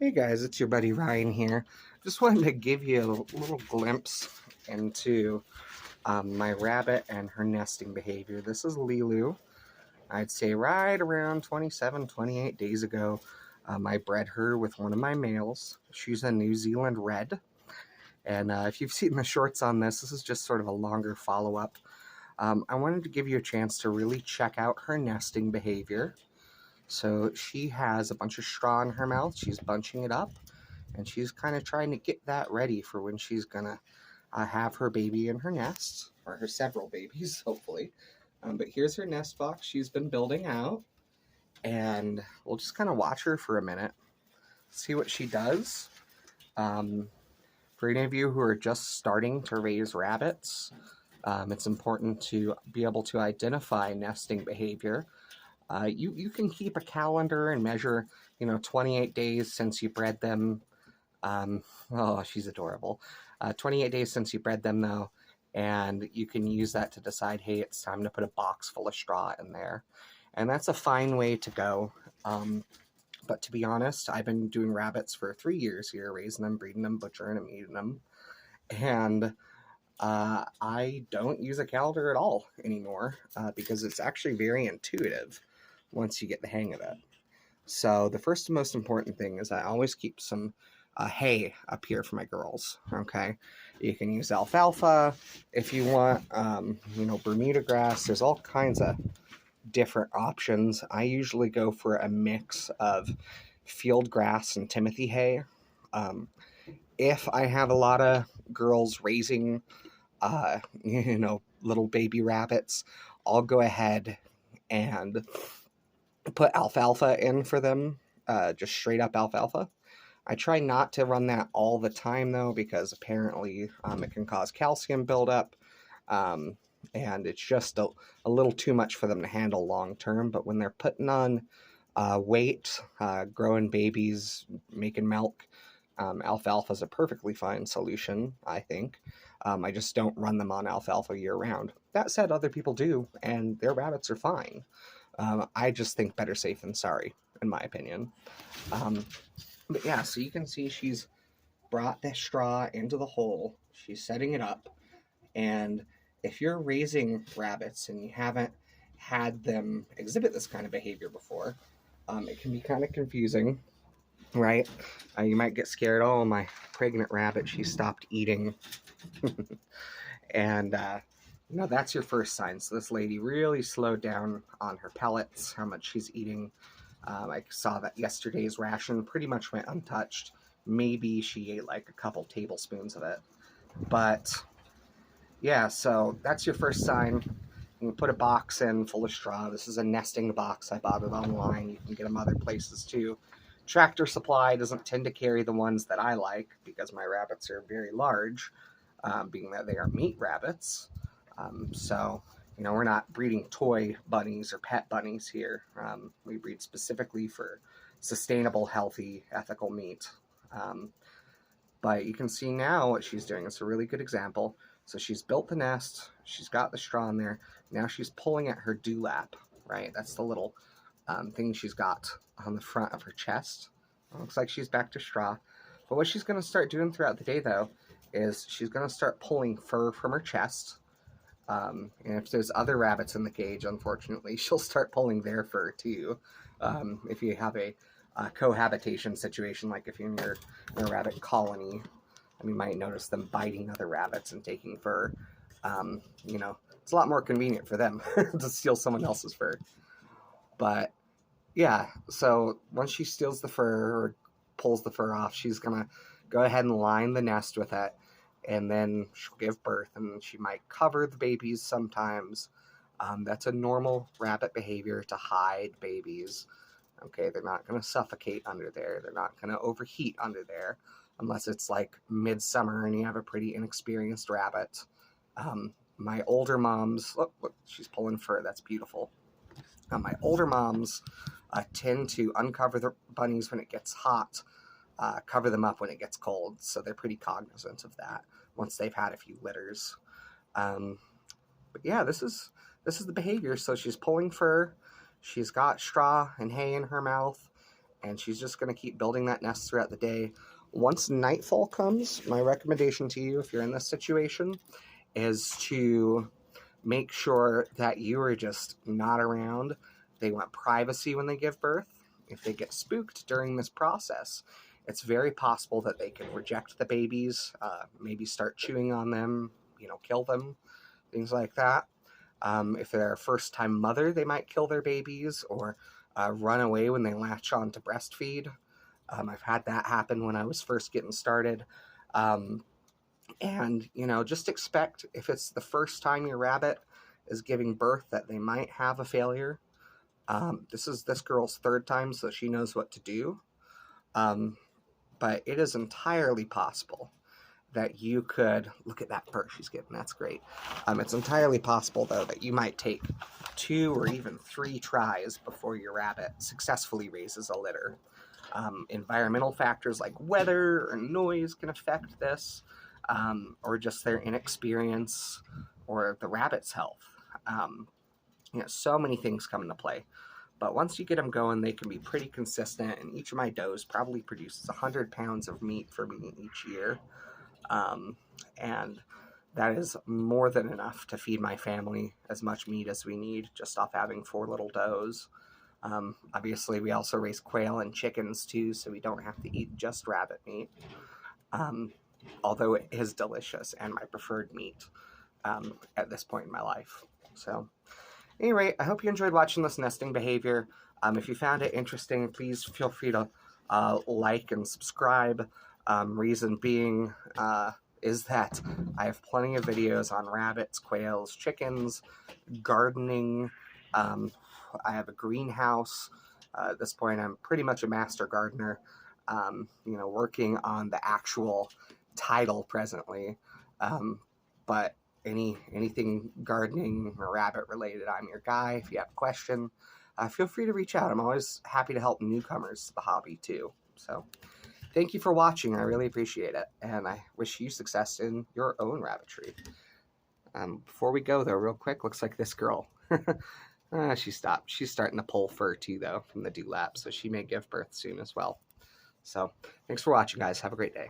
Hey guys, it's your buddy Ryan here. Just wanted to give you a little glimpse into my rabbit and her nesting behavior. This is Lilu. I'd say right around 27, 28 days ago, I bred her with one of my males. She's a New Zealand Red. And if you've seen the shorts on this is just sort of a longer follow-up. I wanted to give you a chance to really check out her nesting behavior. So she has a bunch of straw in her mouth. She's bunching it up and she's kind of trying to get that ready for when she's gonna have her baby in her nest, or her several babies, hopefully. But here's her nest box she's been building out, and we'll just kind of watch her for a minute, see what she does. Um, for any of you who are just starting to raise rabbits, it's important to be able to identify nesting behavior. You can keep a calendar and measure, 28 days since you bred them. Oh, she's adorable. 28 days since you bred them, though, and you can use that to decide, hey, it's time to put a box full of straw in there. And that's a fine way to go. But to be honest, I've been doing rabbits for 3 years here, raising them, breeding them, butchering them, eating them. And I don't use a calendar at all anymore because it's actually very intuitive once you get the hang of it. So the first and most important thing is I always keep some hay up here for my girls. Okay, you can use alfalfa if you want. Bermuda grass. There's all kinds of different options. I usually go for a mix of field grass and Timothy hay. Um, if I have a lot of girls raising, little baby rabbits, I'll go ahead and put alfalfa in for them, just straight up alfalfa. I try not to run that all the time though, because apparently it can cause calcium buildup, um, and it's just a little too much for them to handle long term. But when they're putting on weight, growing babies, making milk, alfalfa is a perfectly fine solution, I think. I just don't run them on alfalfa year round. That said, other people do, and their rabbits are fine. I just think better safe than sorry, in my opinion. Um, but yeah, so you can see she's brought the straw into the hole. She's setting it up. And if you're raising rabbits and you haven't had them exhibit this kind of behavior before, it can be kind of confusing, right? You might get scared. Oh, my pregnant rabbit, she stopped eating. And, that's your first sign. So this lady really slowed down on her pellets, how much she's eating. I saw that yesterday's ration pretty much went untouched. Maybe she ate like a couple tablespoons of it. But yeah, so that's your first sign. You can put a box in full of straw. This is a nesting box. I bought it online. You can get them other places too. Tractor Supply doesn't tend to carry the ones that I like because my rabbits are very large, being that they are meat rabbits. We're not breeding toy bunnies or pet bunnies here. We breed specifically for sustainable, healthy, ethical meat. Um, but you can see now what she's doing. It's a really good example. So she's built the nest. She's got the straw in there. Now she's pulling at her dewlap, right? That's the little thing she's got on the front of her chest. It looks like she's back to straw. But what she's going to start doing throughout the day, though, is she's going to start pulling fur from her chest. And if there's other rabbits in the cage, unfortunately, she'll start pulling their fur too. If you have a cohabitation situation, like if you're in a rabbit colony, you might notice them biting other rabbits and taking fur. It's a lot more convenient for them to steal someone else's fur. But yeah, so once she steals the fur or pulls the fur off, she's gonna go ahead and line the nest with it, and then she'll give birth, and she might cover the babies sometimes. That's a normal rabbit behavior, to hide babies. Okay, they're not going to suffocate under there. They're not going to overheat under there unless it's like midsummer and you have a pretty inexperienced rabbit. My older moms, look, she's pulling fur. That's beautiful. My older moms tend to uncover the bunnies when it gets hot, cover them up when it gets cold. So they're pretty cognizant of that once they've had a few litters. But yeah, this is the behavior. So she's pulling fur. She's got straw and hay in her mouth, and she's just going to keep building that nest throughout the day. Once nightfall comes, my recommendation to you, if you're in this situation, is to make sure that you are just not around. They want privacy when they give birth. If they get spooked during this process, it's very possible that they could reject the babies, maybe start chewing on them, kill them, things like that. If they're a first-time mother, they might kill their babies or run away when they latch on to breastfeed. I've had that happen when I was first getting started. And, just expect, if it's the first time your rabbit is giving birth, that they might have a failure. This is this girl's third time, so she knows what to do. But it is entirely possible that you could, look at that purr she's getting, that's great. It's entirely possible, though, that you might take 2 or even 3 tries before your rabbit successfully raises a litter. Environmental factors like weather or noise can affect this, or just their inexperience or the rabbit's health. So many things come into play. But once you get them going, they can be pretty consistent, and each of my does probably produces 100 pounds of meat for me each year. And that is more than enough to feed my family as much meat as we need just off having 4 little does. Obviously, we also raise quail and chickens too, so we don't have to eat just rabbit meat. Although it is delicious and my preferred meat at this point in my life. So anyway, I hope you enjoyed watching this nesting behavior. If you found it interesting, please feel free to like and subscribe. Reason being is that I have plenty of videos on rabbits, quails, chickens, gardening. I have a greenhouse. At this point, I'm pretty much a master gardener, working on the actual title presently. But anything gardening or rabbit related, I'm your guy. If you have a question, feel free to reach out. I'm always happy to help newcomers to the hobby too. So thank you for watching. I really appreciate it, and I wish you success in your own rabbitry. Before we go, though, real quick, looks like this girl. She stopped. She's starting to pull fur too, though, from the dewlap, so she may give birth soon as well. So thanks for watching, guys. Have a great day.